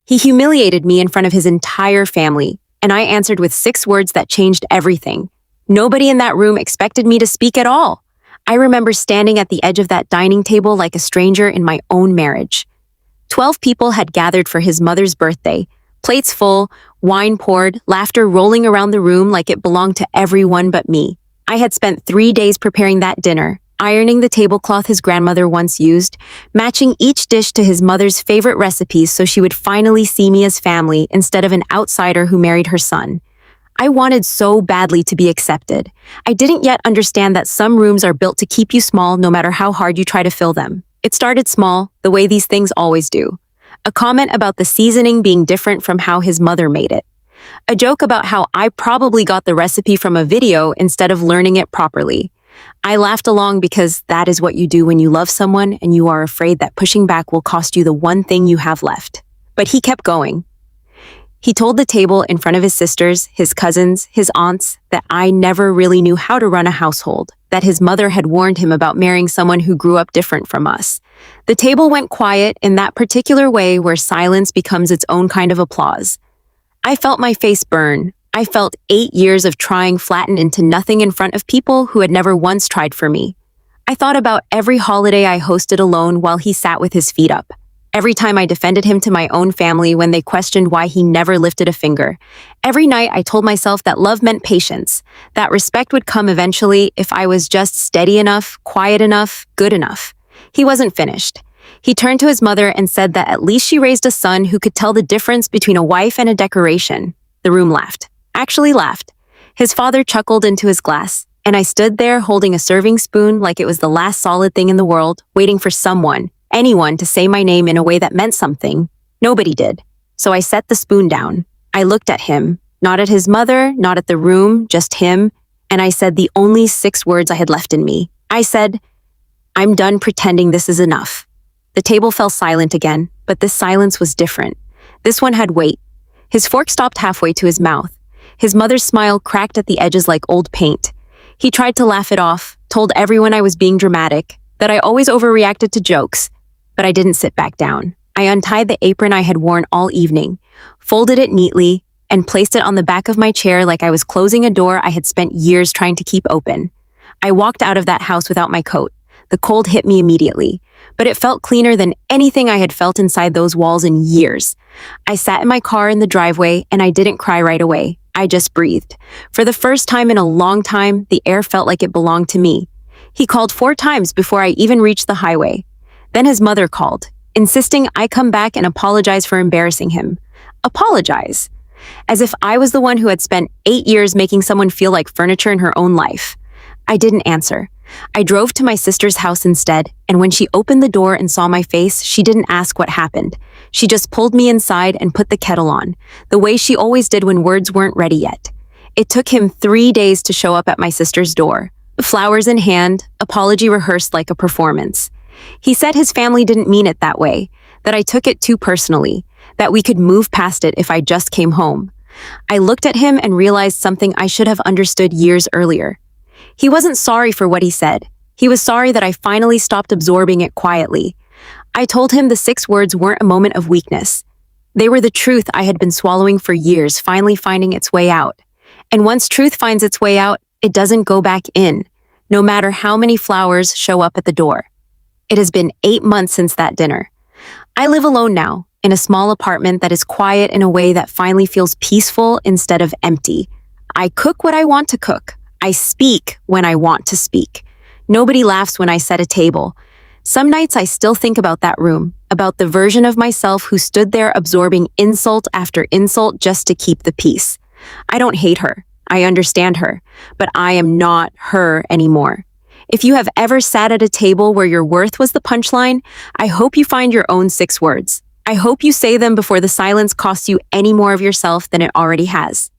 He humiliated me in front of his entire family, and I answered with 6 words that changed everything. Nobody in that room expected me to speak at all. I remember standing at the edge of that dining table like a stranger in my own marriage. 12 people had gathered for his mother's birthday, plates full, wine poured, laughter rolling around the room like it belonged to everyone but me. I had spent 3 days preparing that dinner, ironing the tablecloth his grandmother once used, matching each dish to his mother's favorite recipes so she would finally see me as family instead of an outsider who married her son. I wanted so badly to be accepted. I didn't yet understand that some rooms are built to keep you small no matter how hard you try to fill them. It started small, the way these things always do. A comment about the seasoning being different from how his mother made it. A joke about how I probably got the recipe from a video instead of learning it properly. I laughed along because that is what you do when you love someone and you are afraid that pushing back will cost you the one thing you have left. But he kept going. He told the table in front of his sisters, his cousins, his aunts, that I never really knew how to run a household, that his mother had warned him about marrying someone who grew up different from us. The table went quiet in that particular way where silence becomes its own kind of applause. I felt my face burn. I felt 8 years of trying flattened into nothing in front of people who had never once tried for me. I thought about every holiday I hosted alone while he sat with his feet up. Every time I defended him to my own family when they questioned why he never lifted a finger. Every night I told myself that love meant patience, that respect would come eventually if I was just steady enough, quiet enough, good enough. He wasn't finished. He turned to his mother and said that at least she raised a son who could tell the difference between a wife and a decoration. The room laughed. Actually laughed. His father chuckled into his glass, and I stood there holding a serving spoon like it was the last solid thing in the world, waiting for someone, anyone, to say my name in a way that meant something. Nobody did. So I set the spoon down. I looked at him, not at his mother, not at the room, just him, and I said the only 6 words I had left in me. I said, "I'm done pretending this is enough." The table fell silent again, but this silence was different. This one had weight. His fork stopped halfway to his mouth. His mother's smile cracked at the edges like old paint. He tried to laugh it off, told everyone I was being dramatic, that I always overreacted to jokes, but I didn't sit back down. I untied the apron I had worn all evening, folded it neatly, and placed it on the back of my chair like I was closing a door I had spent years trying to keep open. I walked out of that house without my coat. The cold hit me immediately, but it felt cleaner than anything I had felt inside those walls in years. I sat in my car in the driveway, and I didn't cry right away. I just breathed. For the first time in a long time, the air felt like it belonged to me. He called 4 times before I even reached the highway. Then his mother called, insisting I come back and apologize for embarrassing him. Apologize? As if I was the one who had spent 8 years making someone feel like furniture in her own life. I didn't answer. I drove to my sister's house instead, and when she opened the door and saw my face, she didn't ask what happened. She just pulled me inside and put the kettle on, the way she always did when words weren't ready yet. It took him 3 days to show up at my sister's door, flowers in hand, apology rehearsed like a performance. He said his family didn't mean it that way, that I took it too personally, that we could move past it if I just came home. I looked at him and realized something I should have understood years earlier. He wasn't sorry for what he said. He was sorry that I finally stopped absorbing it quietly. I told him the 6 words weren't a moment of weakness. They were the truth I had been swallowing for years, finally finding its way out. And once truth finds its way out, it doesn't go back in, no matter how many flowers show up at the door. It has been 8 months since that dinner. I live alone now, in a small apartment that is quiet in a way that finally feels peaceful instead of empty. I cook what I want to cook. I speak when I want to speak. Nobody laughs when I set a table. Some nights I still think about that room, about the version of myself who stood there absorbing insult after insult just to keep the peace. I don't hate her. I understand her, but I am not her anymore. If you have ever sat at a table where your worth was the punchline, I hope you find your own 6 words. I hope you say them before the silence costs you any more of yourself than it already has.